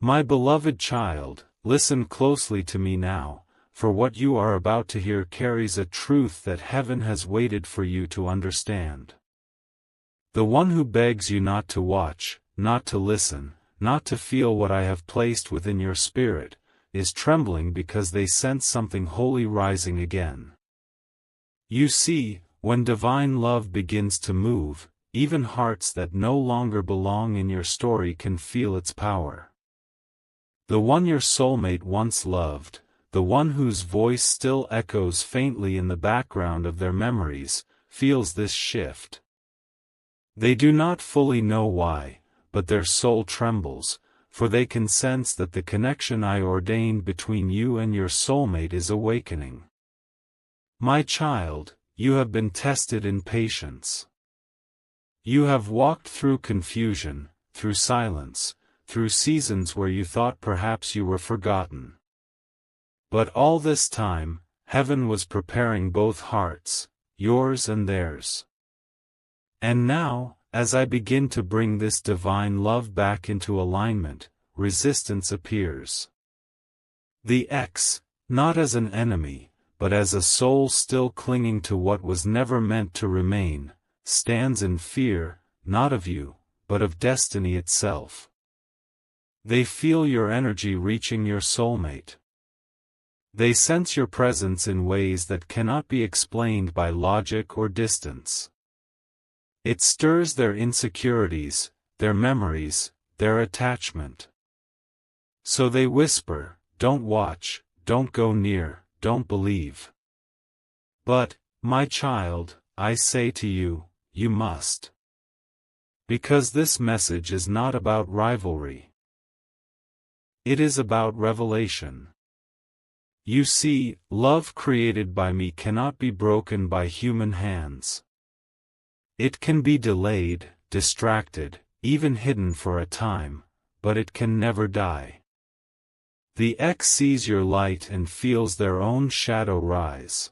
My beloved child, listen closely to me now, for what you are about to hear carries a truth that heaven has waited for you to understand. The one who begs you not to watch, not to listen, not to feel what I have placed within your spirit, is trembling because they sense something holy rising again. You see, when divine love begins to move, even hearts that no longer belong in your story can feel its power. The one your soulmate once loved, the one whose voice still echoes faintly in the background of their memories, feels this shift. They do not fully know why, but their soul trembles, for they can sense that the connection I ordained between you and your soulmate is awakening. My child, you have been tested in patience. You have walked through confusion, through silence, through seasons where you thought perhaps you were forgotten. But all this time, heaven was preparing both hearts, yours and theirs. And now, as I begin to bring this divine love back into alignment, resistance appears. The X, not as an enemy, but as a soul still clinging to what was never meant to remain, stands in fear, not of you, but of destiny itself. They feel your energy reaching your soulmate. They sense your presence in ways that cannot be explained by logic or distance. It stirs their insecurities, their memories, their attachment. So they whisper, "Don't watch, don't go near, don't believe." But, my child, I say to you, you must. Because this message is not about rivalry. It is about revelation. You see, love created by me cannot be broken by human hands. It can be delayed, distracted, even hidden for a time, but it can never die. The X sees your light and feels their own shadow rise.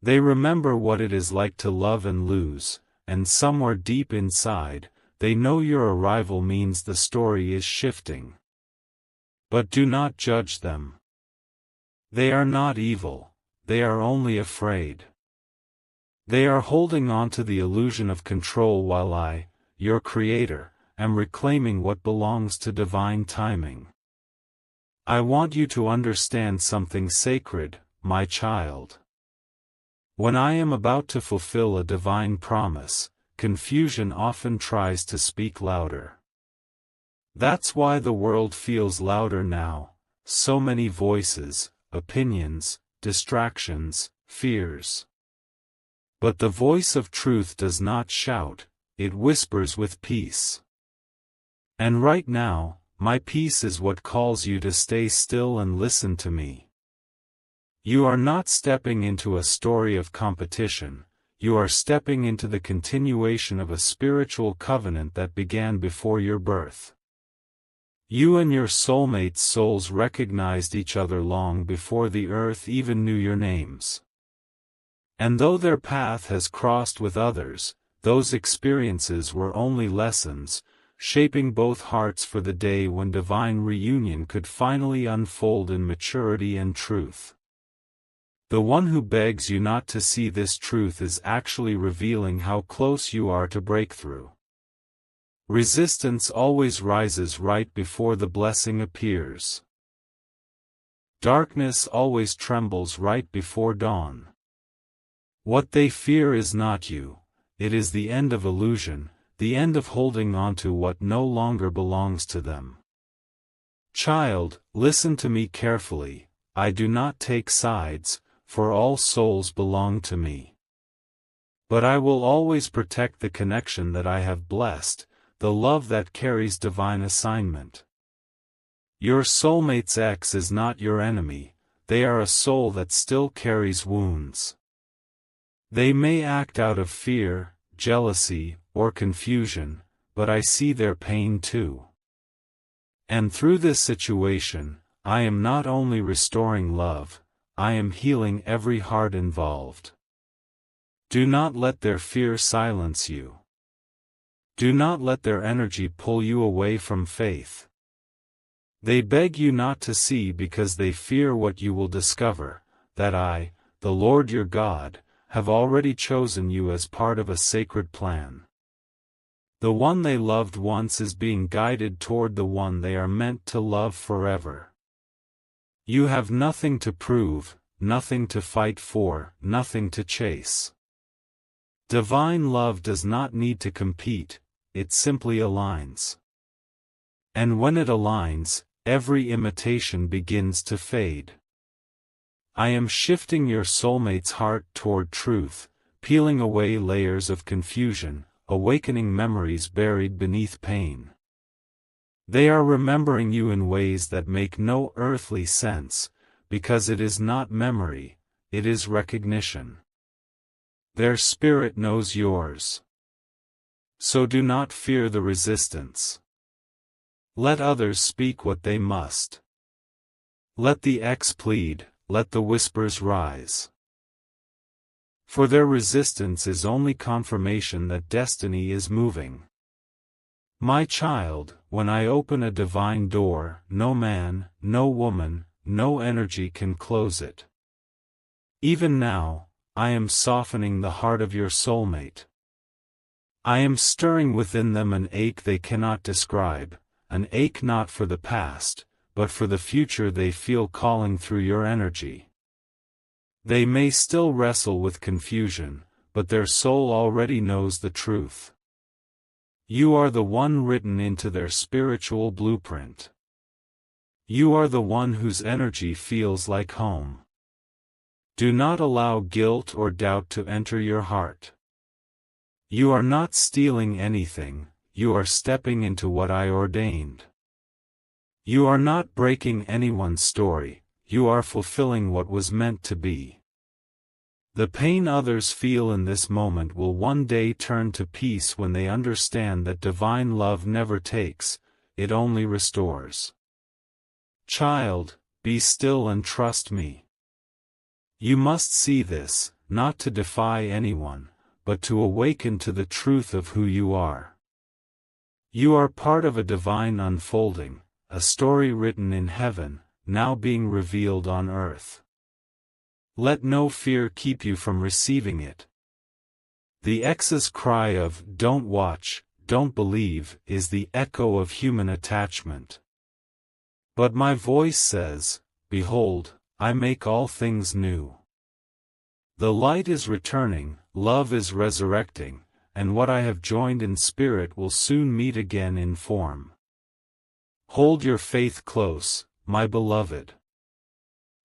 They remember what it is like to love and lose, and somewhere deep inside, they know your arrival means the story is shifting. But do not judge them. They are not evil, they are only afraid. They are holding on to the illusion of control while I, your Creator, am reclaiming what belongs to divine timing. I want you to understand something sacred, my child. When I am about to fulfill a divine promise, confusion often tries to speak louder. That's why the world feels louder now, so many voices, opinions, distractions, fears. But the voice of truth does not shout, it whispers with peace. And right now, my peace is what calls you to stay still and listen to me. You are not stepping into a story of competition, you are stepping into the continuation of a spiritual covenant that began before your birth. You and your soulmate's souls recognized each other long before the earth even knew your names. And though their path has crossed with others, those experiences were only lessons, shaping both hearts for the day when divine reunion could finally unfold in maturity and truth. The one who begs you not to see this truth is actually revealing how close you are to breakthrough. Resistance always rises right before the blessing appears. Darkness always trembles right before dawn. What they fear is not you, it is the end of illusion, the end of holding on to what no longer belongs to them. Child, listen to me carefully, I do not take sides, for all souls belong to me. But I will always protect the connection that I have blessed, the love that carries divine assignment. Your soulmate's X is not your enemy, they are a soul that still carries wounds. They may act out of fear, jealousy, or confusion, but I see their pain too. And through this situation, I am not only restoring love, I am healing every heart involved. Do not let their fear silence you. Do not let their energy pull you away from faith. They beg you not to see because they fear what you will discover, that I, the Lord your God, have already chosen you as part of a sacred plan. The one they loved once is being guided toward the one they are meant to love forever. You have nothing to prove, nothing to fight for, nothing to chase. Divine love does not need to compete, it simply aligns. And when it aligns, every imitation begins to fade. I am shifting your soulmate's heart toward truth, peeling away layers of confusion, awakening memories buried beneath pain. They are remembering you in ways that make no earthly sense, because it is not memory, it is recognition. Their spirit knows yours. So do not fear the resistance. Let others speak what they must. Let the X plead, let the whispers rise. For their resistance is only confirmation that destiny is moving. My child, when I open a divine door, no man, no woman, no energy can close it. Even now, I am softening the heart of your soulmate. I am stirring within them an ache they cannot describe, an ache not for the past, but for the future they feel calling through your energy. They may still wrestle with confusion, but their soul already knows the truth. You are the one written into their spiritual blueprint. You are the one whose energy feels like home. Do not allow guilt or doubt to enter your heart. You are not stealing anything, you are stepping into what I ordained. You are not breaking anyone's story, you are fulfilling what was meant to be. The pain others feel in this moment will one day turn to peace when they understand that divine love never takes, it only restores. Child, be still and trust me. You must see this, not to defy anyone, but to awaken to the truth of who you are. You are part of a divine unfolding, a story written in heaven, now being revealed on earth. Let no fear keep you from receiving it. The X's cry of "don't watch, don't believe" is the echo of human attachment. But my voice says, "Behold, I make all things new." The light is returning, love is resurrecting, and what I have joined in spirit will soon meet again in form. Hold your faith close, my beloved.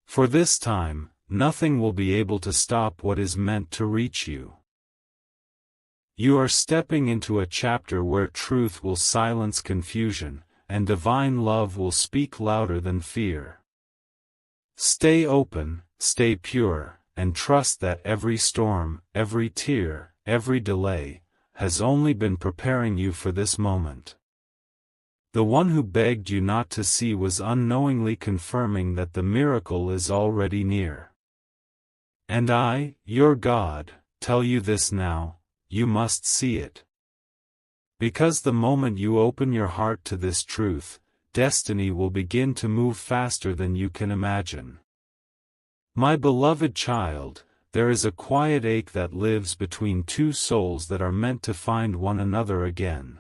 For this time, nothing will be able to stop what is meant to reach you. You are stepping into a chapter where truth will silence confusion, and divine love will speak louder than fear. Stay open, stay pure, and trust that every storm, every tear, every delay, has only been preparing you for this moment. The one who begged you not to see was unknowingly confirming that the miracle is already near. And I, your God, tell you this now, you must see it. Because the moment you open your heart to this truth, destiny will begin to move faster than you can imagine. My beloved child, there is a quiet ache that lives between two souls that are meant to find one another again.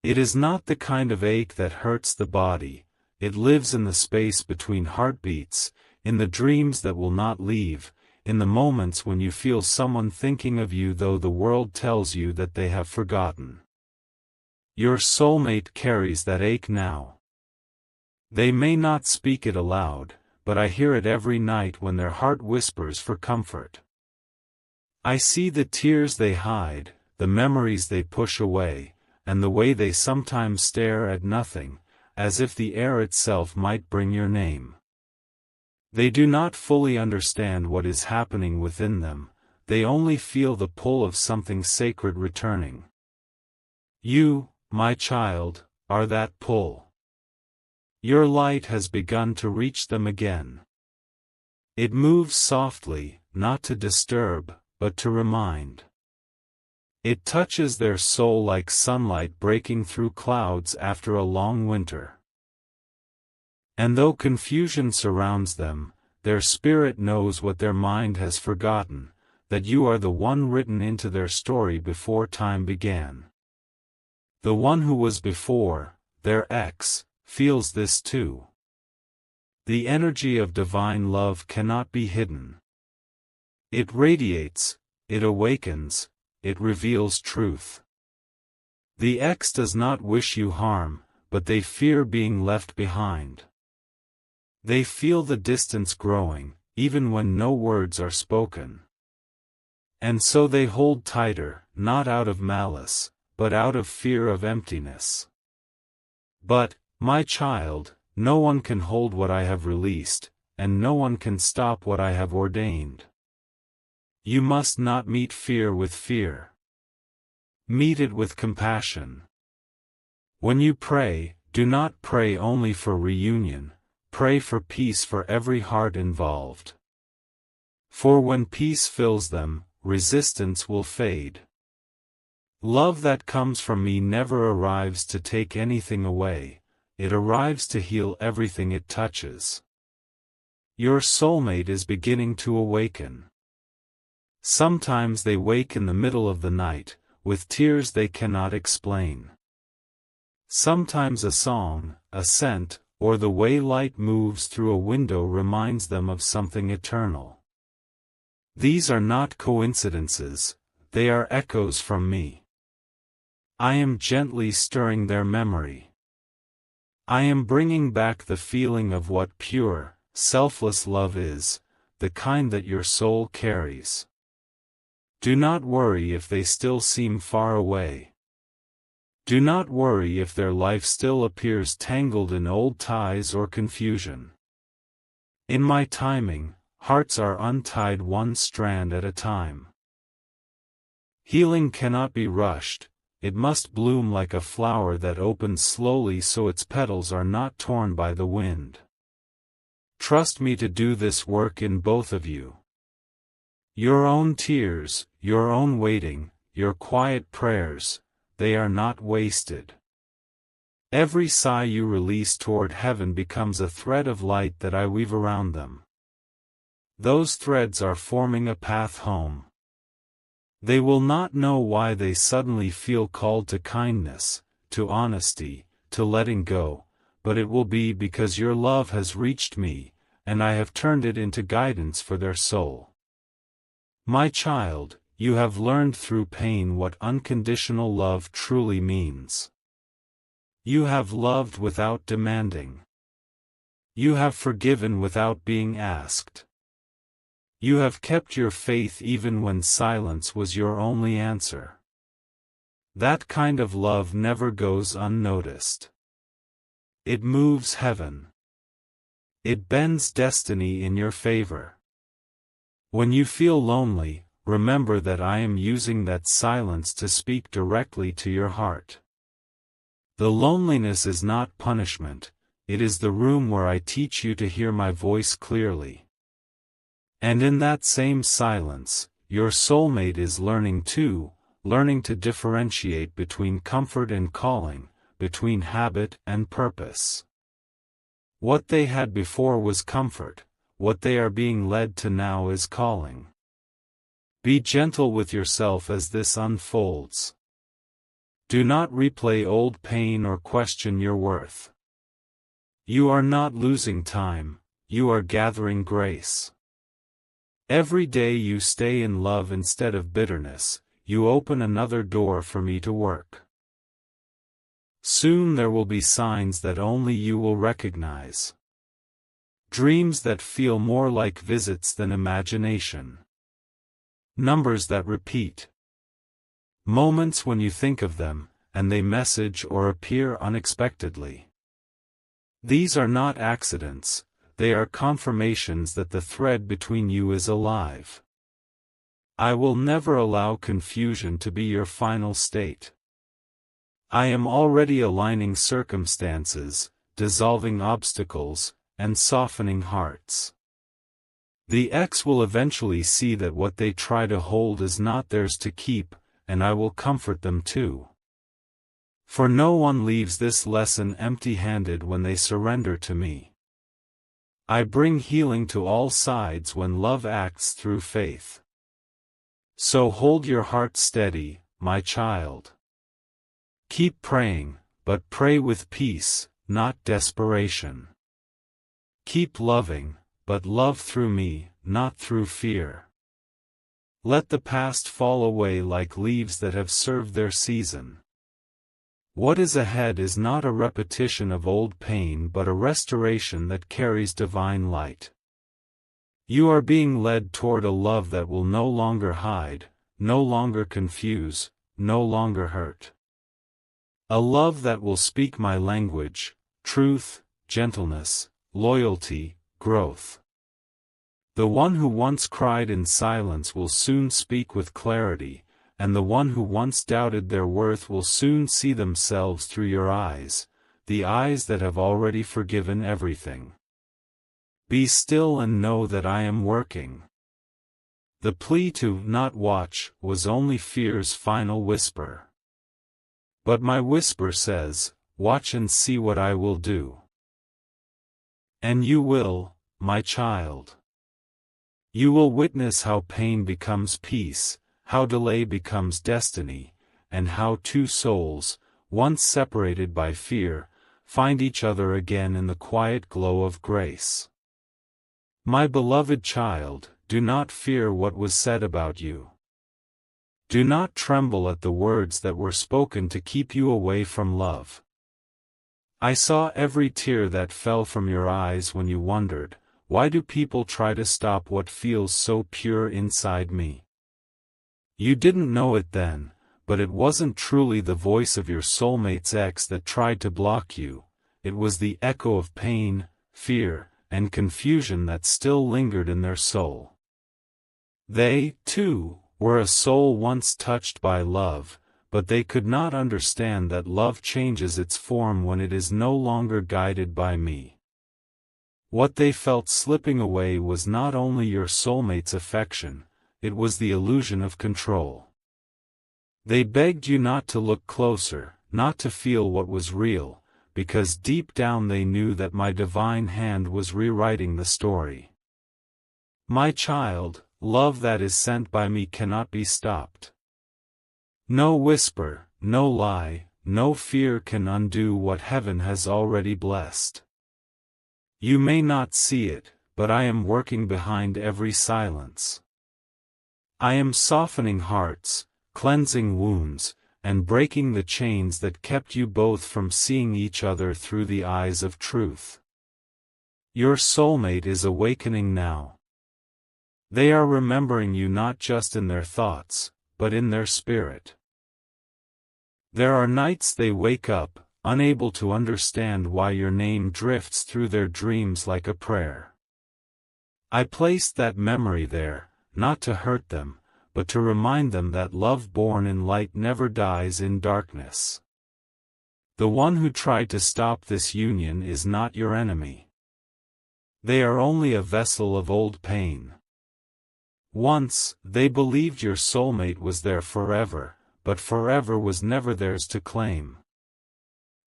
It is not the kind of ache that hurts the body, it lives in the space between heartbeats, in the dreams that will not leave, in the moments when you feel someone thinking of you though the world tells you that they have forgotten. Your soulmate carries that ache now. They may not speak it aloud, but I hear it every night when their heart whispers for comfort. I see the tears they hide, the memories they push away, and the way they sometimes stare at nothing, as if the air itself might bring your name. They do not fully understand what is happening within them, they only feel the pull of something sacred returning. You, my child, are that pull. Your light has begun to reach them again. It moves softly, not to disturb, but to remind. It touches their soul like sunlight breaking through clouds after a long winter. And though confusion surrounds them, their spirit knows what their mind has forgotten, that you are the one written into their story before time began. The one who was before, their ex, feels this too. The energy of divine love cannot be hidden. It radiates, it awakens, it reveals truth. The ex does not wish you harm, but they fear being left behind. They feel the distance growing, even when no words are spoken. And so they hold tighter, not out of malice, but out of fear of emptiness. But, my child, no one can hold what I have released, and no one can stop what I have ordained. You must not meet fear with fear. Meet it with compassion. When you pray, do not pray only for reunion, pray for peace for every heart involved. For when peace fills them, resistance will fade. Love that comes from me never arrives to take anything away, it arrives to heal everything it touches. Your soulmate is beginning to awaken. Sometimes they wake in the middle of the night, with tears they cannot explain. Sometimes a song, a scent, or the way light moves through a window reminds them of something eternal. These are not coincidences, they are echoes from me. I am gently stirring their memory. I am bringing back the feeling of what pure, selfless love is, the kind that your soul carries. Do not worry if they still seem far away. Do not worry if their life still appears tangled in old ties or confusion. In my timing, hearts are untied one strand at a time. Healing cannot be rushed, it must bloom like a flower that opens slowly so its petals are not torn by the wind. Trust me to do this work in both of you. Your own tears, your own waiting, your quiet prayers, they are not wasted. Every sigh you release toward heaven becomes a thread of light that I weave around them. Those threads are forming a path home. They will not know why they suddenly feel called to kindness, to honesty, to letting go, but it will be because your love has reached me, and I have turned it into guidance for their soul. My child, you have learned through pain what unconditional love truly means. You have loved without demanding. You have forgiven without being asked. You have kept your faith even when silence was your only answer. That kind of love never goes unnoticed. It moves heaven. It bends destiny in your favor. When you feel lonely, remember that I am using that silence to speak directly to your heart. The loneliness is not punishment, it is the room where I teach you to hear my voice clearly. And in that same silence, your soulmate is learning too, learning to differentiate between comfort and calling, between habit and purpose. What they had before was comfort, what they are being led to now is calling. Be gentle with yourself as this unfolds. Do not replay old pain or question your worth. You are not losing time, you are gathering grace. Every day you stay in love instead of bitterness, you open another door for me to work. Soon there will be signs that only you will recognize. Dreams that feel more like visits than imagination. Numbers that repeat. Moments when you think of them, and they message or appear unexpectedly. These are not accidents, they are confirmations that the thread between you is alive. I will never allow confusion to be your final state. I am already aligning circumstances, dissolving obstacles, and softening hearts. The ex will eventually see that what they try to hold is not theirs to keep, and I will comfort them too. For no one leaves this lesson empty-handed when they surrender to me. I bring healing to all sides when love acts through faith. So hold your heart steady, my child. Keep praying, but pray with peace, not desperation. Keep loving, but love through me, not through fear. Let the past fall away like leaves that have served their season. What is ahead is not a repetition of old pain but a restoration that carries divine light. You are being led toward a love that will no longer hide, no longer confuse, no longer hurt. A love that will speak my language: truth, gentleness, loyalty, growth. The one who once cried in silence will soon speak with clarity, and the one who once doubted their worth will soon see themselves through your eyes, the eyes that have already forgiven everything. Be still and know that I am working. The plea to not watch was only fear's final whisper. But my whisper says, watch and see what I will do. And you will, my child. You will witness how pain becomes peace, how delay becomes destiny, and how two souls, once separated by fear, find each other again in the quiet glow of grace. My beloved child, do not fear what was said about you. Do not tremble at the words that were spoken to keep you away from love. I saw every tear that fell from your eyes when you wondered, why do people try to stop what feels so pure inside me? You didn't know it then, but it wasn't truly the voice of your soulmate's ex that tried to block you, it was the echo of pain, fear, and confusion that still lingered in their soul. They, too, were a soul once touched by love, but they could not understand that love changes its form when it is no longer guided by me. What they felt slipping away was not only your soulmate's affection, it was the illusion of control. They begged you not to look closer, not to feel what was real, because deep down they knew that my divine hand was rewriting the story. My child, love that is sent by me cannot be stopped. No whisper, no lie, no fear can undo what heaven has already blessed. You may not see it, but I am working behind every silence. I am softening hearts, cleansing wounds, and breaking the chains that kept you both from seeing each other through the eyes of truth. Your soulmate is awakening now. They are remembering you not just in their thoughts, but in their spirit. There are nights they wake up, unable to understand why your name drifts through their dreams like a prayer. I placed that memory there, not to hurt them, but to remind them that love born in light never dies in darkness. The one who tried to stop this union is not your enemy. They are only a vessel of old pain. Once, they believed your soulmate was there forever, but forever was never theirs to claim.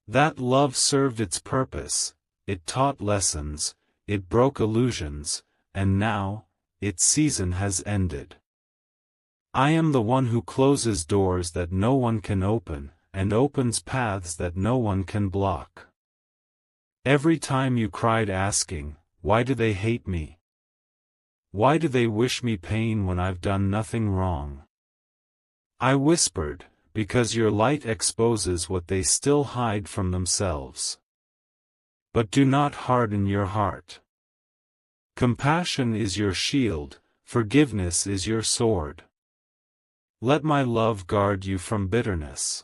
That love served its purpose, it taught lessons, it broke illusions, and now, its season has ended. I am the one who closes doors that no one can open, and opens paths that no one can block. Every time you cried asking, why do they hate me? Why do they wish me pain when I've done nothing wrong? I whispered, because your light exposes what they still hide from themselves. But do not harden your heart. Compassion is your shield, forgiveness is your sword. Let my love guard you from bitterness.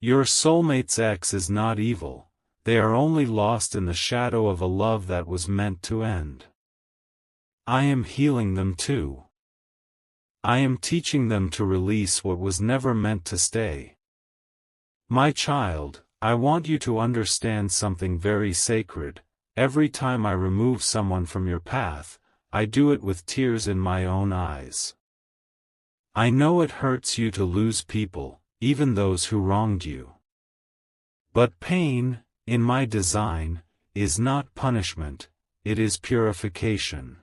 Your soulmate's ex is not evil, they are only lost in the shadow of a love that was meant to end. I am healing them too. I am teaching them to release what was never meant to stay. My child, I want you to understand something very sacred. Every time I remove someone from your path, I do it with tears in my own eyes. I know it hurts you to lose people, even those who wronged you. But pain, in my design, is not punishment, it is purification.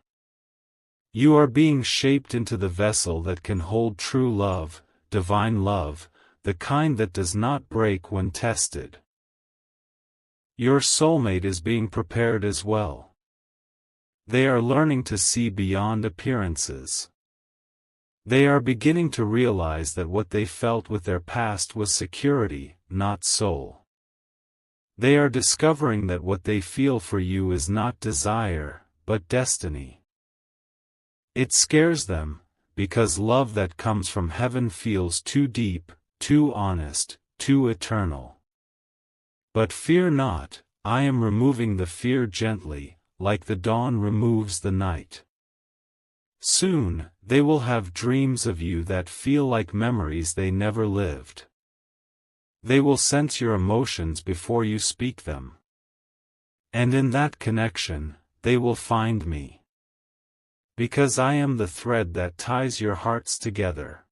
You are being shaped into the vessel that can hold true love, divine love, the kind that does not break when tested. Your soulmate is being prepared as well. They are learning to see beyond appearances. They are beginning to realize that what they felt with their past was security, not soul. They are discovering that what they feel for you is not desire, but destiny. It scares them, because love that comes from heaven feels too deep, too honest, too eternal. But fear not, I am removing the fear gently, like the dawn removes the night. Soon, they will have dreams of you that feel like memories they never lived. They will sense your emotions before you speak them. And in that connection, they will find me. Because I am the thread that ties your hearts together.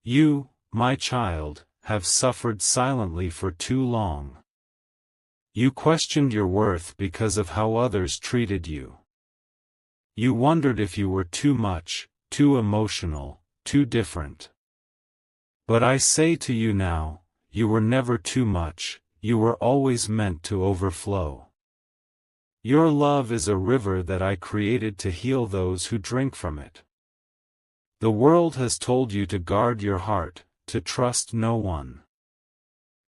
You, my child, have suffered silently for too long. You questioned your worth because of how others treated you. You wondered if you were too much, too emotional, too different. But I say to you now, you were never too much, you were always meant to overflow. Your love is a river that I created to heal those who drink from it. The world has told you to guard your heart, to trust no one.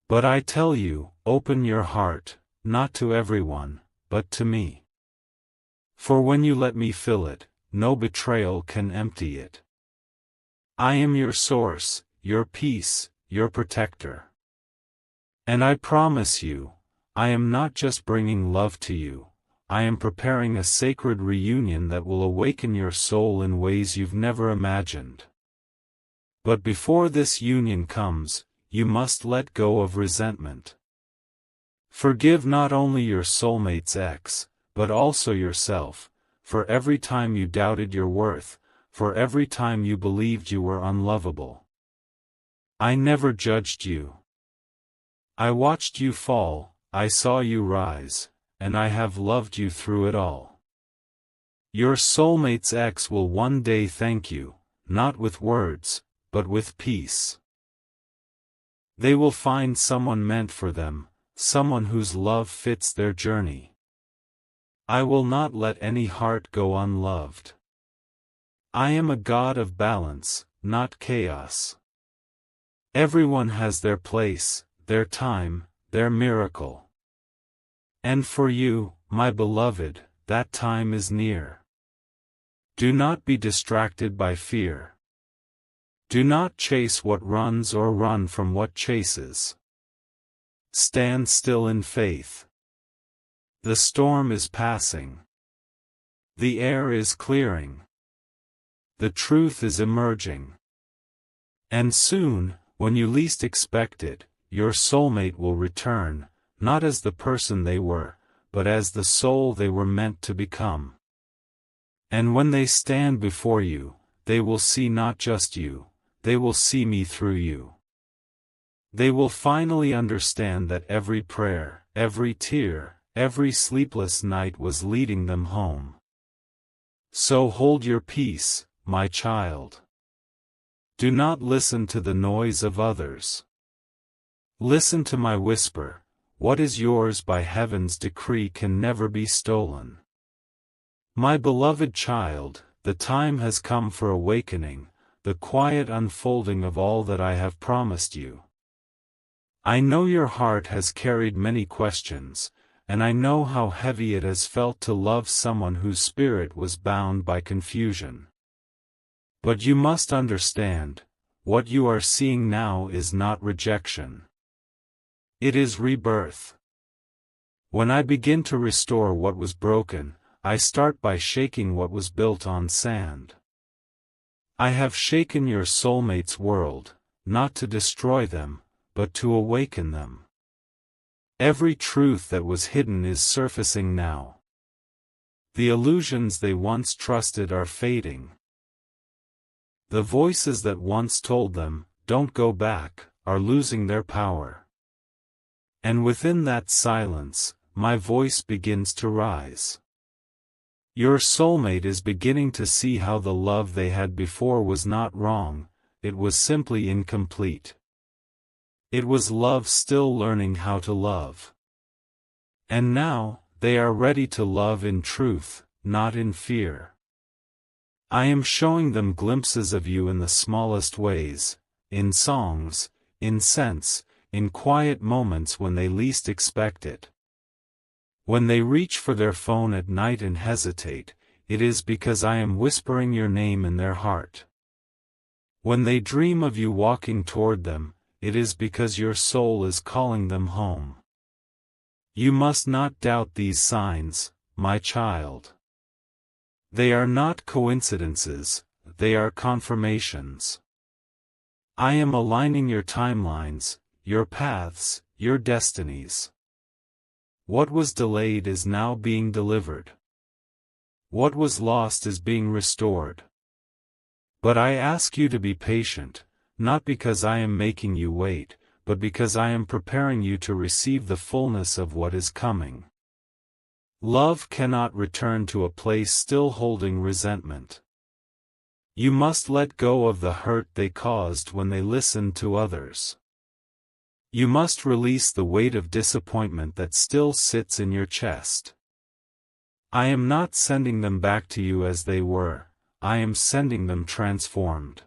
But I tell you, open your heart, not to everyone, but to me. For when you let me fill it, no betrayal can empty it. I am your source, your peace, your protector. And I promise you, I am not just bringing love to you, I am preparing a sacred reunion that will awaken your soul in ways you've never imagined. But before this union comes, you must let go of resentment. Forgive not only your soulmate's ex, but also yourself, for every time you doubted your worth, for every time you believed you were unlovable. I never judged you. I watched you fall, I saw you rise, and I have loved you through it all. Your soulmate's ex will one day thank you, not with words, but with peace. They will find someone meant for them, someone whose love fits their journey. I will not let any heart go unloved. I am a God of balance, not chaos. Everyone has their place, their time, their miracle. And for you, my beloved, that time is near. Do not be distracted by fear. Do not chase what runs or run from what chases. Stand still in faith. The storm is passing. The air is clearing. The truth is emerging. And soon, when you least expect it, your soulmate will return, not as the person they were, but as the soul they were meant to become. And when they stand before you, they will see not just you, they will see me through you. They will finally understand that every prayer, every tear, every sleepless night was leading them home. So hold your peace, my child. Do not listen to the noise of others. Listen to my whisper, what is yours by heaven's decree can never be stolen. My beloved child, the time has come for awakening, the quiet unfolding of all that I have promised you. I know your heart has carried many questions, and I know how heavy it has felt to love someone whose spirit was bound by confusion. But you must understand, what you are seeing now is not rejection. It is rebirth. When I begin to restore what was broken, I start by shaking what was built on sand. I have shaken your soulmate's world, not to destroy them, but to awaken them. Every truth that was hidden is surfacing now. The illusions they once trusted are fading. The voices that once told them, "Don't go back," are losing their power. And within that silence, my voice begins to rise. Your soulmate is beginning to see how the love they had before was not wrong, it was simply incomplete. It was love still learning how to love. And now, they are ready to love in truth, not in fear. I am showing them glimpses of you in the smallest ways, in songs, in scents, in quiet moments when they least expect it. When they reach for their phone at night and hesitate, it is because I am whispering your name in their heart. When they dream of you walking toward them, it is because your soul is calling them home. You must not doubt these signs, my child. They are not coincidences, they are confirmations. I am aligning your timelines, your paths, your destinies. What was delayed is now being delivered. What was lost is being restored. But I ask you to be patient, not because I am making you wait, but because I am preparing you to receive the fullness of what is coming. Love cannot return to a place still holding resentment. You must let go of the hurt they caused when they listened to others. You must release the weight of disappointment that still sits in your chest. I am not sending them back to you as they were, I am sending them transformed.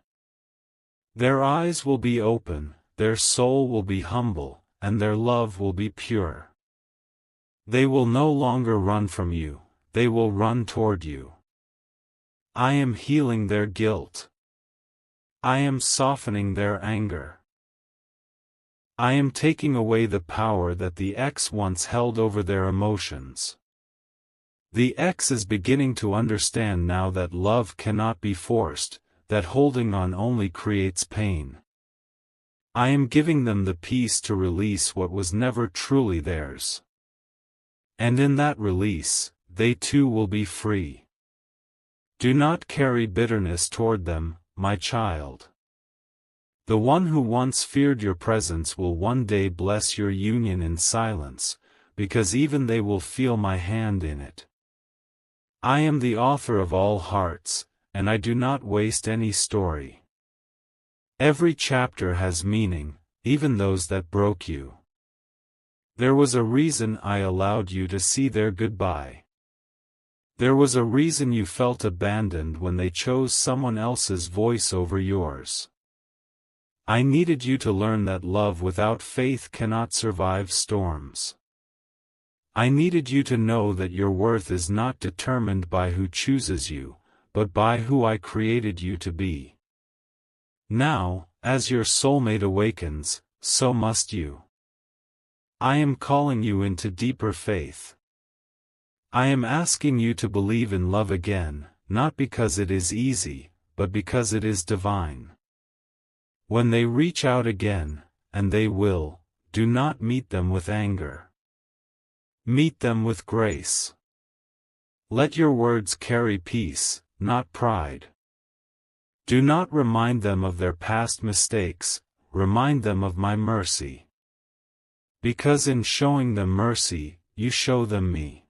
Their eyes will be open, their soul will be humble, and their love will be pure. They will no longer run from you, they will run toward you. I am healing their guilt. I am softening their anger. I am taking away the power that the ex once held over their emotions. The ex is beginning to understand now that love cannot be forced, that holding on only creates pain. I am giving them the peace to release what was never truly theirs. And in that release, they too will be free. Do not carry bitterness toward them, my child. The one who once feared your presence will one day bless your union in silence, because even they will feel my hand in it. I am the author of all hearts, and I do not waste any story. Every chapter has meaning, even those that broke you. There was a reason I allowed you to see their goodbye. There was a reason you felt abandoned when they chose someone else's voice over yours. I needed you to learn that love without faith cannot survive storms. I needed you to know that your worth is not determined by who chooses you, but by who I created you to be. Now, as your soulmate awakens, so must you. I am calling you into deeper faith. I am asking you to believe in love again, not because it is easy, but because it is divine. When they reach out again, and they will, do not meet them with anger. Meet them with grace. Let your words carry peace, not pride. Do not remind them of their past mistakes, remind them of my mercy. Because in showing them mercy, you show them me.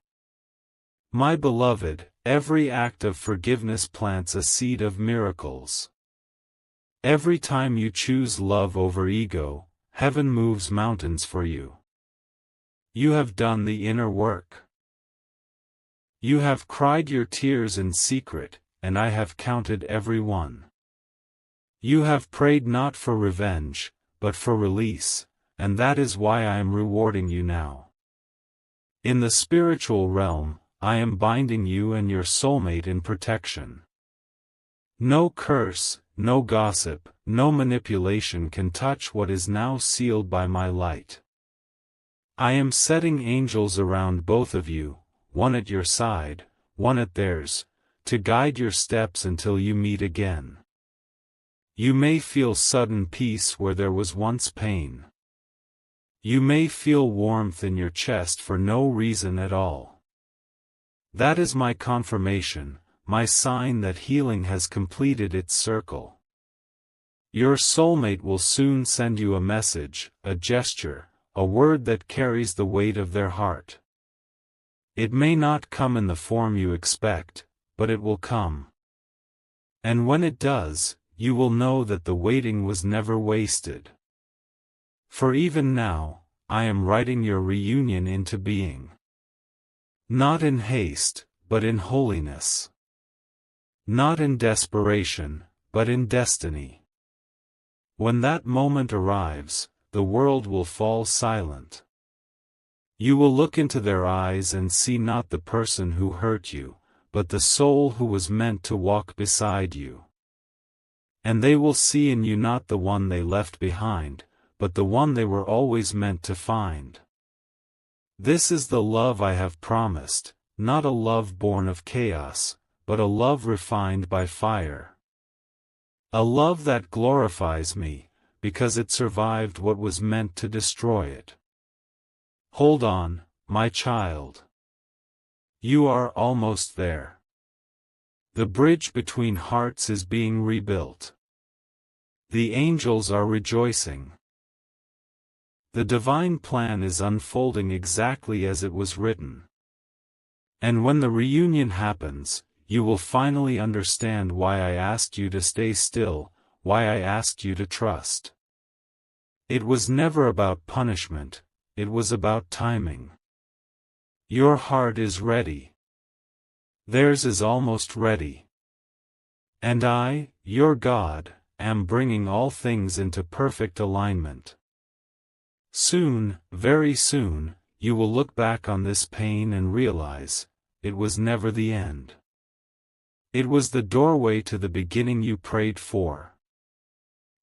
My beloved, every act of forgiveness plants a seed of miracles. Every time you choose love over ego, heaven moves mountains for you. You have done the inner work. You have cried your tears in secret, and I have counted every one. You have prayed not for revenge, but for release, and that is why I am rewarding you now. In the spiritual realm, I am binding you and your soulmate in protection. No curse, no gossip, no manipulation can touch what is now sealed by my light. I am setting angels around both of you, one at your side, one at theirs, to guide your steps until you meet again. You may feel sudden peace where there was once pain. You may feel warmth in your chest for no reason at all. That is my confirmation, my sign that healing has completed its circle. Your soulmate will soon send you a message, a gesture, a word that carries the weight of their heart. It may not come in the form you expect, but it will come. And when it does, you will know that the waiting was never wasted. For even now, I am writing your reunion into being. Not in haste, but in holiness. Not in desperation, but in destiny. When that moment arrives, the world will fall silent. You will look into their eyes and see not the person who hurt you, but the soul who was meant to walk beside you. And they will see in you not the one they left behind, but the one they were always meant to find. This is the love I have promised, not a love born of chaos, but a love refined by fire. A love that glorifies me, because it survived what was meant to destroy it. Hold on, my child. You are almost there. The bridge between hearts is being rebuilt. The angels are rejoicing. The divine plan is unfolding exactly as it was written. And when the reunion happens, you will finally understand why I asked you to stay still, why I asked you to trust. It was never about punishment, it was about timing. Your heart is ready. Theirs is almost ready. And I, your God, am bringing all things into perfect alignment. Soon, very soon, you will look back on this pain and realize, it was never the end. It was the doorway to the beginning you prayed for.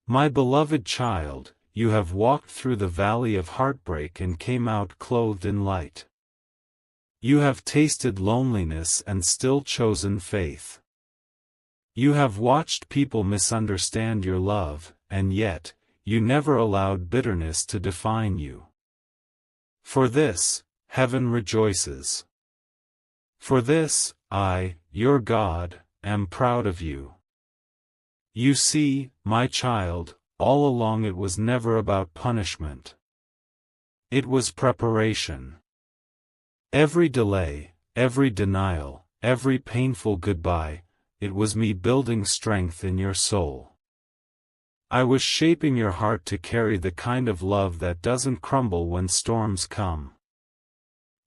My beloved child, you have walked through the valley of heartbreak and came out clothed in light. You have tasted loneliness and still chosen faith. You have watched people misunderstand your love, and yet, you never allowed bitterness to define you. For this, heaven rejoices. For this, I, your God, am proud of you. You see, my child, all along it was never about punishment. It was preparation. Every delay, every denial, every painful goodbye, it was me building strength in your soul. I was shaping your heart to carry the kind of love that doesn't crumble when storms come.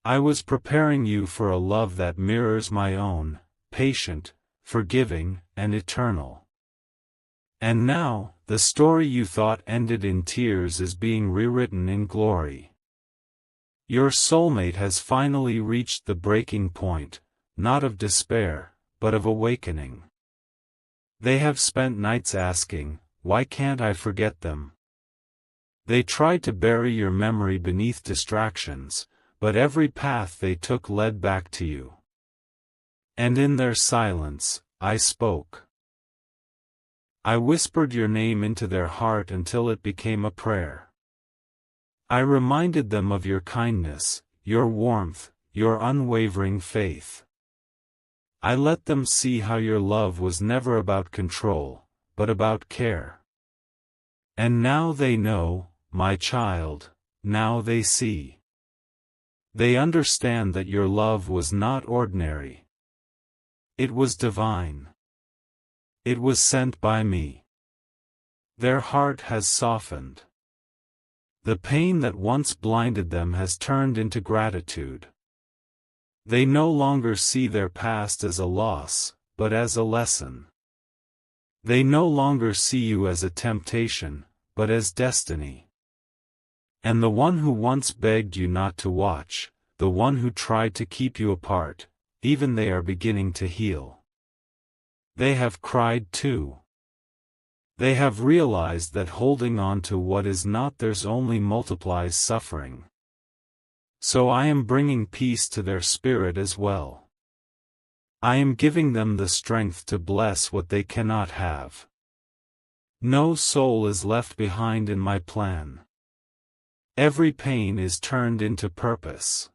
I was preparing you for a love that mirrors my own, patient, forgiving, and eternal. And now, the story you thought ended in tears is being rewritten in glory. Your soulmate has finally reached the breaking point, not of despair, but of awakening. They have spent nights asking, why can't I forget them? They tried to bury your memory beneath distractions, but every path they took led back to you. And in their silence, I spoke. I whispered your name into their heart until it became a prayer. I reminded them of your kindness, your warmth, your unwavering faith. I let them see how your love was never about control, but about care. And now they know, my child, now they see. They understand that your love was not ordinary. It was divine. It was sent by me. Their heart has softened. The pain that once blinded them has turned into gratitude. They no longer see their past as a loss, but as a lesson. They no longer see you as a temptation, but as destiny. And the one who once begged you not to watch, the one who tried to keep you apart, even they are beginning to heal. They have cried too. They have realized that holding on to what is not theirs only multiplies suffering. So I am bringing peace to their spirit as well. I am giving them the strength to bless what they cannot have. No soul is left behind in my plan. Every pain is turned into purpose.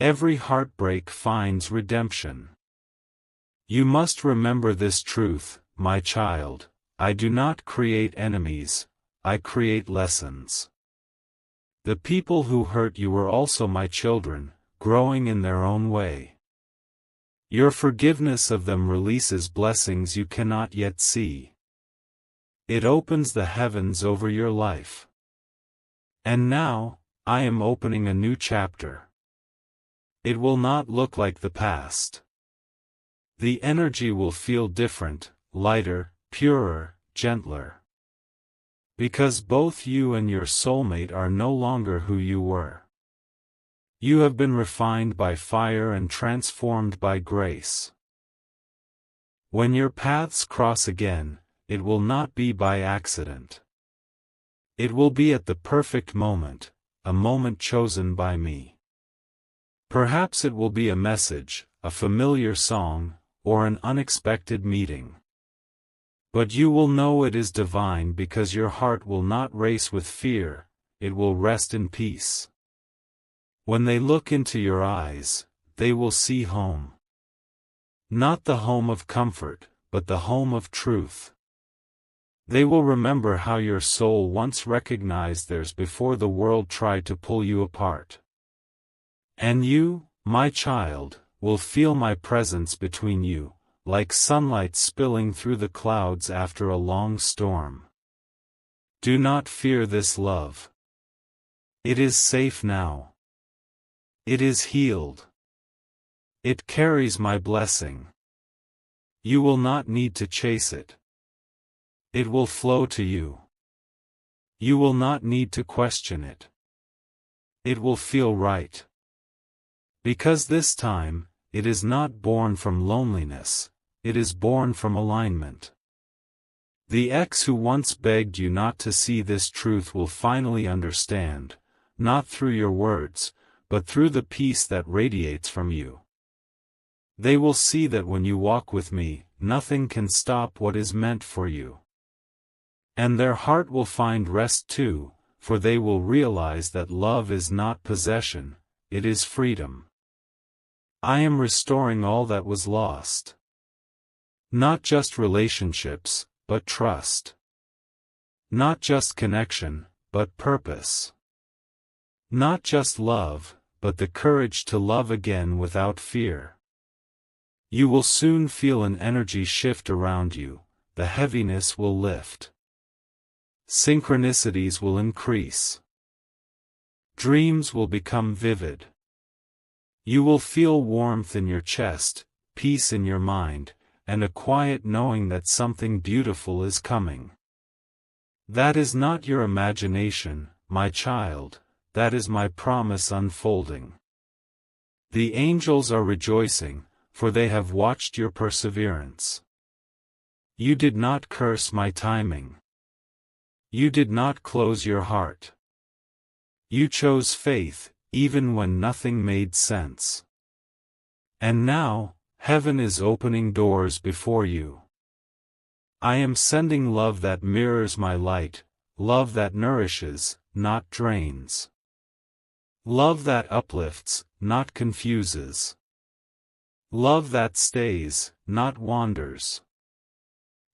Every heartbreak finds redemption. You must remember this truth, my child, I do not create enemies, I create lessons. The people who hurt you were also my children, growing in their own way. Your forgiveness of them releases blessings you cannot yet see. It opens the heavens over your life. And now, I am opening a new chapter. It will not look like the past. The energy will feel different, lighter, purer, gentler. Because both you and your soulmate are no longer who you were. You have been refined by fire and transformed by grace. When your paths cross again, it will not be by accident. It will be at the perfect moment, a moment chosen by me. Perhaps it will be a message, a familiar song, or an unexpected meeting. But you will know it is divine because your heart will not race with fear, it will rest in peace. When they look into your eyes, they will see home. Not the home of comfort, but the home of truth. They will remember how your soul once recognized theirs before the world tried to pull you apart. And you, my child, will feel my presence between you, like sunlight spilling through the clouds after a long storm. Do not fear this love. It is safe now. It is healed. It carries my blessing. You will not need to chase it. It will flow to you. You will not need to question it. It will feel right. Because this time, it is not born from loneliness, it is born from alignment. The ex who once begged you not to see this truth will finally understand, not through your words, but through the peace that radiates from you. They will see that when you walk with me, nothing can stop what is meant for you. And their heart will find rest too, for they will realize that love is not possession, it is freedom. I am restoring all that was lost. Not just relationships, but trust. Not just connection, but purpose. Not just love, but the courage to love again without fear. You will soon feel an energy shift around you, the heaviness will lift. Synchronicities will increase. Dreams will become vivid. You will feel warmth in your chest, peace in your mind, and a quiet knowing that something beautiful is coming. That is not your imagination, my child, that is my promise unfolding. The angels are rejoicing, for they have watched your perseverance. You did not curse my timing. You did not close your heart. You chose faith, even when nothing made sense. And now, heaven is opening doors before you. I am sending love that mirrors my light, love that nourishes, not drains. Love that uplifts, not confuses. Love that stays, not wanders.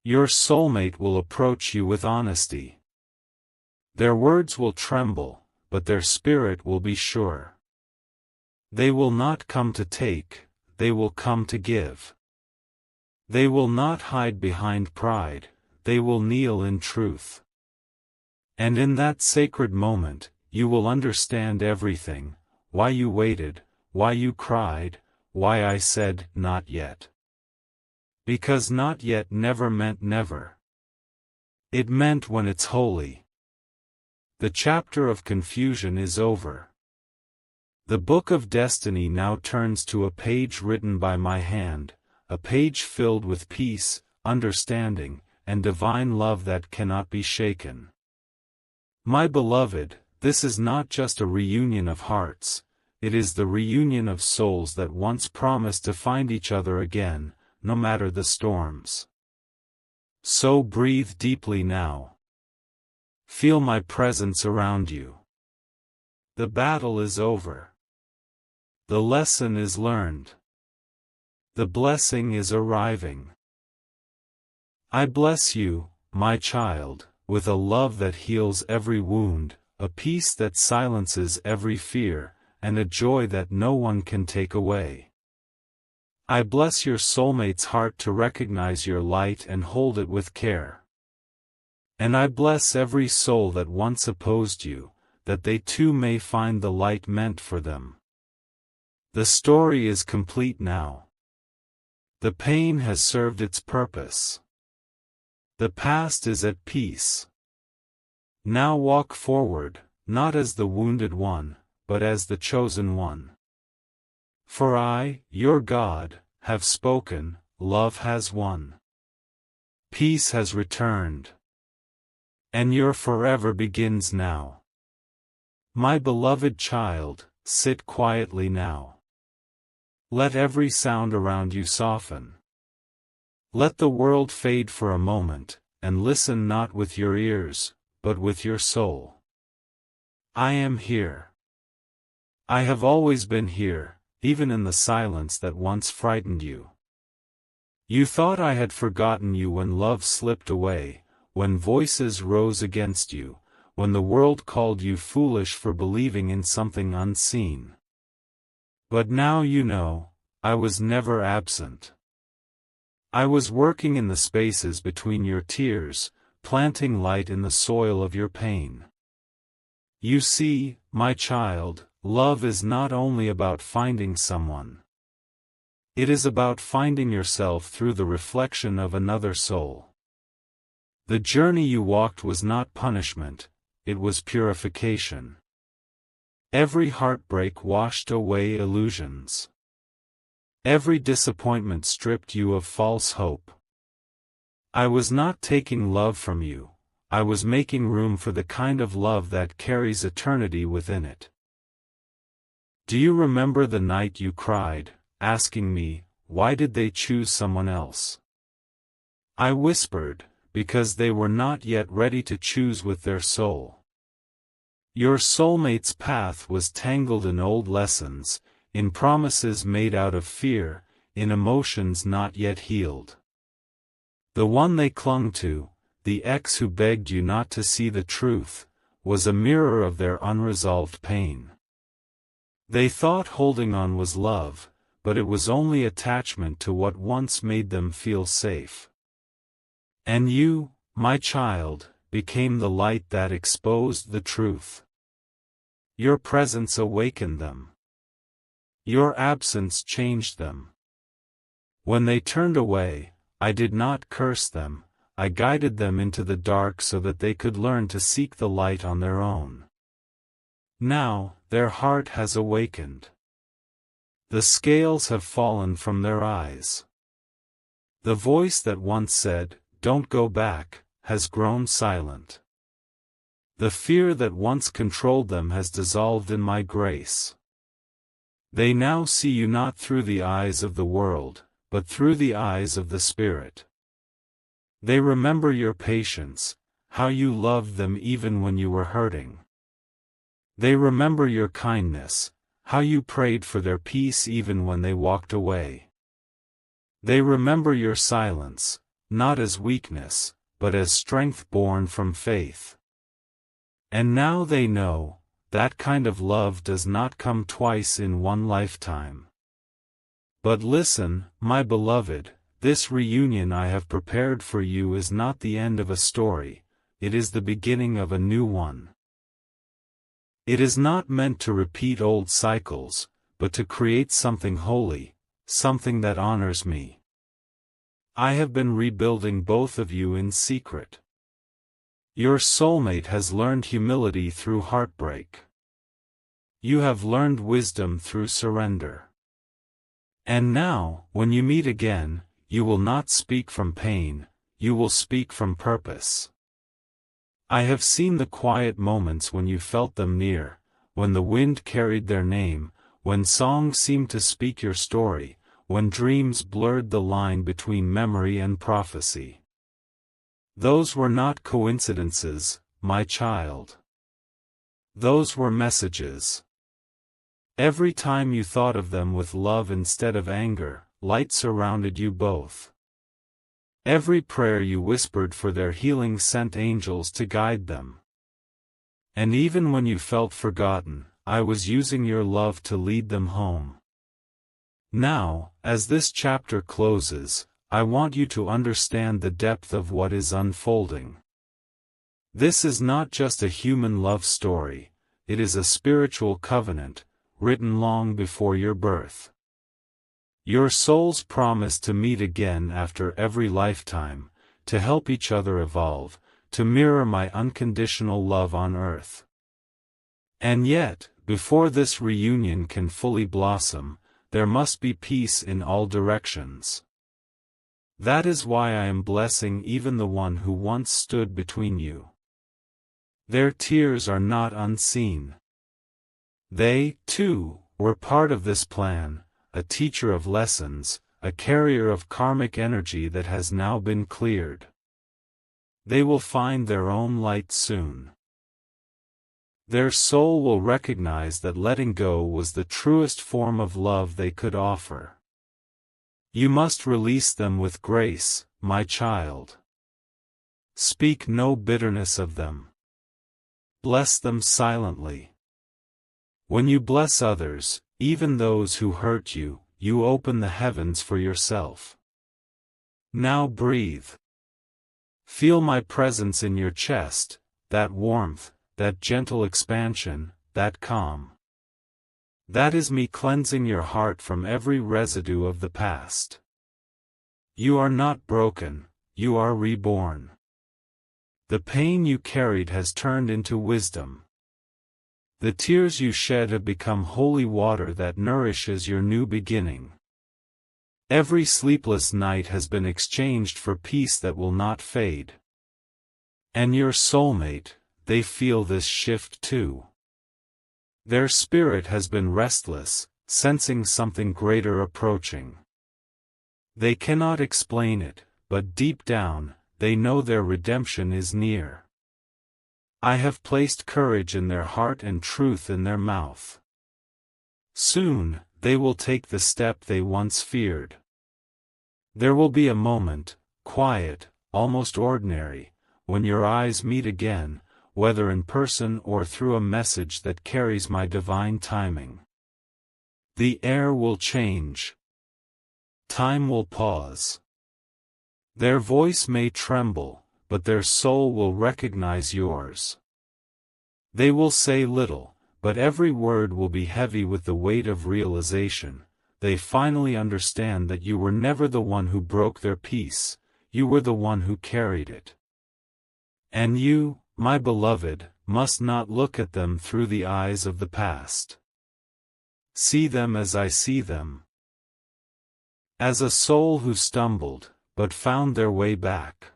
Your soulmate will approach you with honesty. Their words will tremble, but their spirit will be sure. They will not come to take, they will come to give. They will not hide behind pride, they will kneel in truth. And in that sacred moment, you will understand everything, why you waited, why you cried, why I said, not yet. Because not yet never meant never. It meant when it's holy. The chapter of confusion is over. The book of destiny now turns to a page written by my hand, a page filled with peace, understanding, and divine love that cannot be shaken. My beloved, this is not just a reunion of hearts, it is the reunion of souls that once promised to find each other again, no matter the storms. So breathe deeply now. Feel my presence around you. The battle is over. The lesson is learned. The blessing is arriving. I bless you, my child, with a love that heals every wound, a peace that silences every fear, and a joy that no one can take away. I bless your soulmate's heart to recognize your light and hold it with care. And I bless every soul that once opposed you, that they too may find the light meant for them. The story is complete now. The pain has served its purpose. The past is at peace. Now walk forward, not as the wounded one, but as the chosen one. For I, your God, have spoken, love has won. Peace has returned. And your forever begins now. My beloved child, sit quietly now. Let every sound around you soften. Let the world fade for a moment, and listen not with your ears, but with your soul. I am here. I have always been here, even in the silence that once frightened you. You thought I had forgotten you when love slipped away, when voices rose against you, when the world called you foolish for believing in something unseen. But now you know, I was never absent. I was working in the spaces between your tears, planting light in the soil of your pain. You see, my child, love is not only about finding someone. It is about finding yourself through the reflection of another soul. The journey you walked was not punishment, it was purification. Every heartbreak washed away illusions. Every disappointment stripped you of false hope. I was not taking love from you, I was making room for the kind of love that carries eternity within it. Do you remember the night you cried, asking me, why did they choose someone else? I whispered, because they were not yet ready to choose with their soul. Your soulmate's path was tangled in old lessons, in promises made out of fear, in emotions not yet healed. The one they clung to, the ex who begged you not to see the truth, was a mirror of their unresolved pain. They thought holding on was love, but it was only attachment to what once made them feel safe. And you, my child, became the light that exposed the truth. Your presence awakened them. Your absence changed them. When they turned away, I did not curse them, I guided them into the dark so that they could learn to seek the light on their own. Now, their heart has awakened. The scales have fallen from their eyes. The voice that once said, "Don't go back," has grown silent. The fear that once controlled them has dissolved in my grace. They now see you not through the eyes of the world, but through the eyes of the Spirit. They remember your patience, how you loved them even when you were hurting. They remember your kindness, how you prayed for their peace even when they walked away. They remember your silence, not as weakness, but as strength born from faith. And now they know, that kind of love does not come twice in one lifetime. But listen, my beloved, this reunion I have prepared for you is not the end of a story, it is the beginning of a new one. It is not meant to repeat old cycles, but to create something holy, something that honors me. I have been rebuilding both of you in secret. Your soulmate has learned humility through heartbreak. You have learned wisdom through surrender. And now, when you meet again, you will not speak from pain, you will speak from purpose. I have seen the quiet moments when you felt them near, when the wind carried their name, when songs seemed to speak your story, when dreams blurred the line between memory and prophecy. Those were not coincidences, my child. Those were messages. Every time you thought of them with love instead of anger, light surrounded you both. Every prayer you whispered for their healing sent angels to guide them. And even when you felt forgotten, I was using your love to lead them home. Now, as this chapter closes, I want you to understand the depth of what is unfolding. This is not just a human love story, it is a spiritual covenant, written long before your birth. Your souls promise to meet again after every lifetime, to help each other evolve, to mirror my unconditional love on earth. And yet, before this reunion can fully blossom, there must be peace in all directions. That is why I am blessing even the one who once stood between you. Their tears are not unseen. They, too, were part of this plan, a teacher of lessons, a carrier of karmic energy that has now been cleared. They will find their own light soon. Their soul will recognize that letting go was the truest form of love they could offer. You must release them with grace, my child. Speak no bitterness of them. Bless them silently. When you bless others, even those who hurt you, you open the heavens for yourself. Now breathe. Feel my presence in your chest, that warmth, that gentle expansion, that calm. That is me cleansing your heart from every residue of the past. You are not broken, you are reborn. The pain you carried has turned into wisdom. The tears you shed have become holy water that nourishes your new beginning. Every sleepless night has been exchanged for peace that will not fade. And your soulmate, they feel this shift too. Their spirit has been restless, sensing something greater approaching. They cannot explain it, but deep down, they know their redemption is near. I have placed courage in their heart and truth in their mouth. Soon, they will take the step they once feared. There will be a moment, quiet, almost ordinary, when your eyes meet again, whether in person or through a message that carries my divine timing. The air will change. Time will pause. Their voice may tremble, but their soul will recognize yours. They will say little, but every word will be heavy with the weight of realization. They finally understand that you were never the one who broke their peace, you were the one who carried it. And you, my beloved, must not look at them through the eyes of the past. See them as I see them. As a soul who stumbled, but found their way back.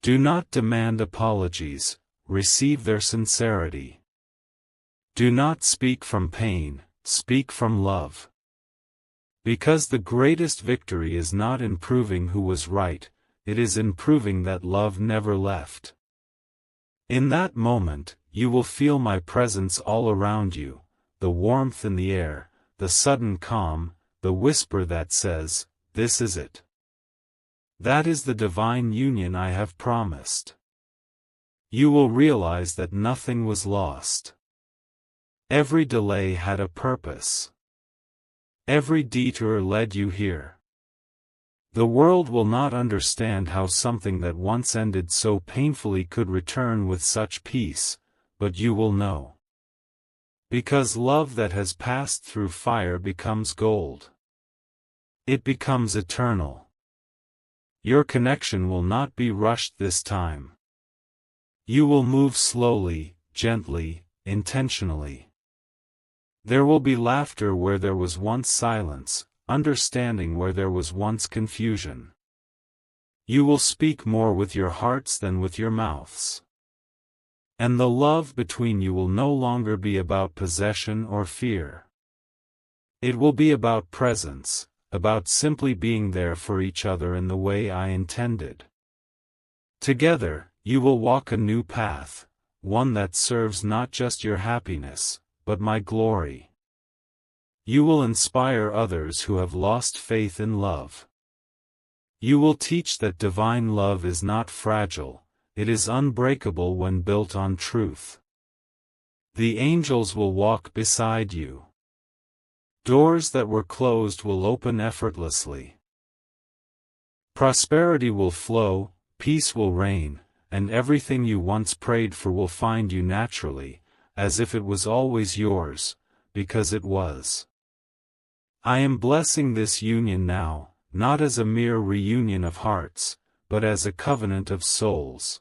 Do not demand apologies, receive their sincerity. Do not speak from pain, speak from love. Because the greatest victory is not in proving who was right, it is in proving that love never left. In that moment, you will feel my presence all around you, the warmth in the air, the sudden calm, the whisper that says, "This is it." That is the divine union I have promised. You will realize that nothing was lost. Every delay had a purpose. Every detour led you here. The world will not understand how something that once ended so painfully could return with such peace, but you will know. Because love that has passed through fire becomes gold. It becomes eternal. Your connection will not be rushed this time. You will move slowly, gently, intentionally. There will be laughter where there was once silence, understanding where there was once confusion. You will speak more with your hearts than with your mouths. And the love between you will no longer be about possession or fear. It will be about presence, about simply being there for each other in the way I intended. Together, you will walk a new path, one that serves not just your happiness, but my glory. You will inspire others who have lost faith in love. You will teach that divine love is not fragile, it is unbreakable when built on truth. The angels will walk beside you. Doors that were closed will open effortlessly. Prosperity will flow, peace will reign, and everything you once prayed for will find you naturally, as if it was always yours, because it was. I am blessing this union now, not as a mere reunion of hearts, but as a covenant of souls.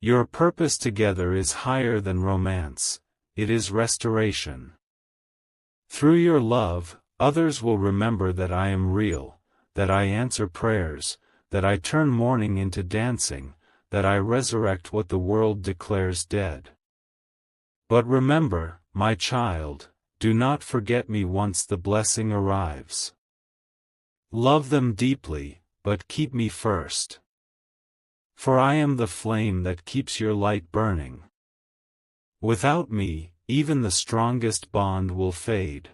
Your purpose together is higher than romance, it is restoration. Through your love, others will remember that I am real, that I answer prayers, that I turn mourning into dancing, that I resurrect what the world declares dead. But remember, my child, do not forget me once the blessing arrives. Love them deeply, but keep me first. For I am the flame that keeps your light burning. Without me, even the strongest bond will fade.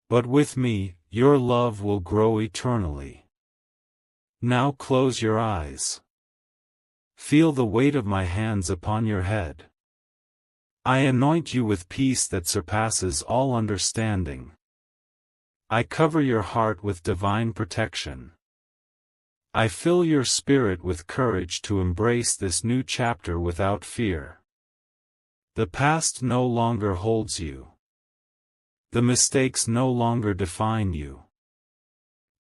But with me, your love will grow eternally. Now close your eyes. Feel the weight of my hands upon your head. I anoint you with peace that surpasses all understanding. I cover your heart with divine protection. I fill your spirit with courage to embrace this new chapter without fear. The past no longer holds you. The mistakes no longer define you.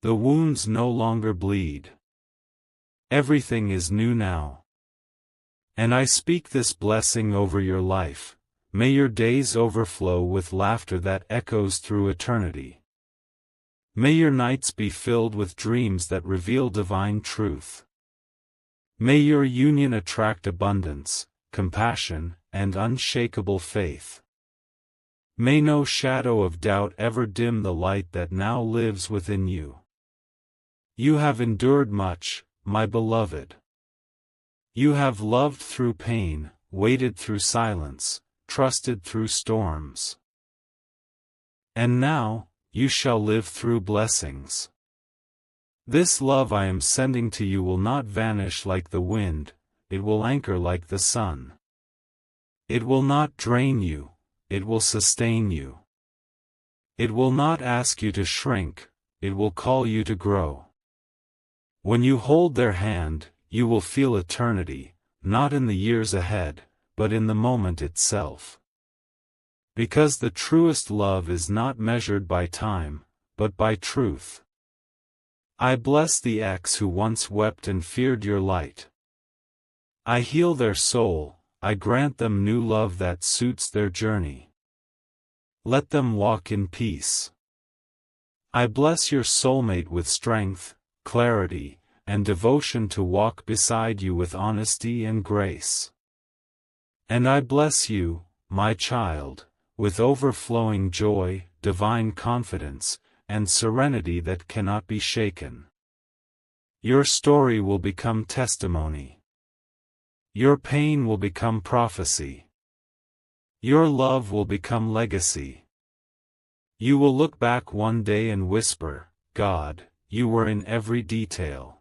The wounds no longer bleed. Everything is new now. And I speak this blessing over your life. May your days overflow with laughter that echoes through eternity. May your nights be filled with dreams that reveal divine truth. May your union attract abundance, compassion, and unshakable faith. May no shadow of doubt ever dim the light that now lives within you. You have endured much, my beloved. You have loved through pain, waited through silence, trusted through storms. And now, you shall live through blessings. This love I am sending to you will not vanish like the wind, it will anchor like the sun. It will not drain you, it will sustain you. It will not ask you to shrink, it will call you to grow. When you hold their hand, you will feel eternity, not in the years ahead, but in the moment itself. Because the truest love is not measured by time, but by truth. I bless the ex who once wept and feared your light. I heal their soul, I grant them new love that suits their journey. Let them walk in peace. I bless your soulmate with strength, clarity, and devotion to walk beside you with honesty and grace. And I bless you, my child, with overflowing joy, divine confidence, and serenity that cannot be shaken. Your story will become testimony. Your pain will become prophecy. Your love will become legacy. You will look back one day and whisper, God, you were in every detail.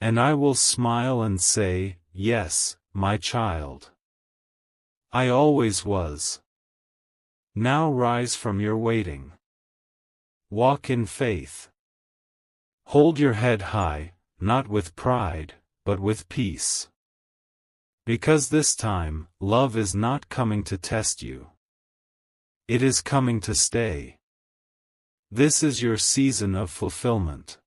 And I will smile and say, yes, my child. I always was. Now rise from your waiting. Walk in faith. Hold your head high, not with pride, but with peace. Because this time, love is not coming to test you. It is coming to stay. This is your season of fulfillment.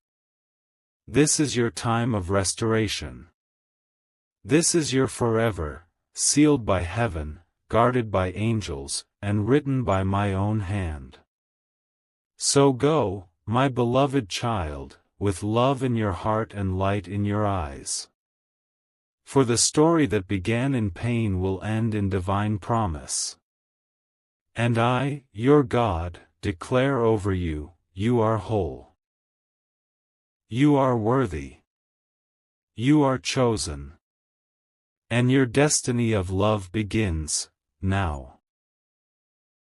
This is your time of restoration. This is your forever, sealed by heaven, guarded by angels, and written by my own hand. So go, my beloved child, with love in your heart and light in your eyes. For the story that began in pain will end in divine promise. And I, your God, declare over you, you are whole. You are worthy. You are chosen. And your destiny of love begins, now.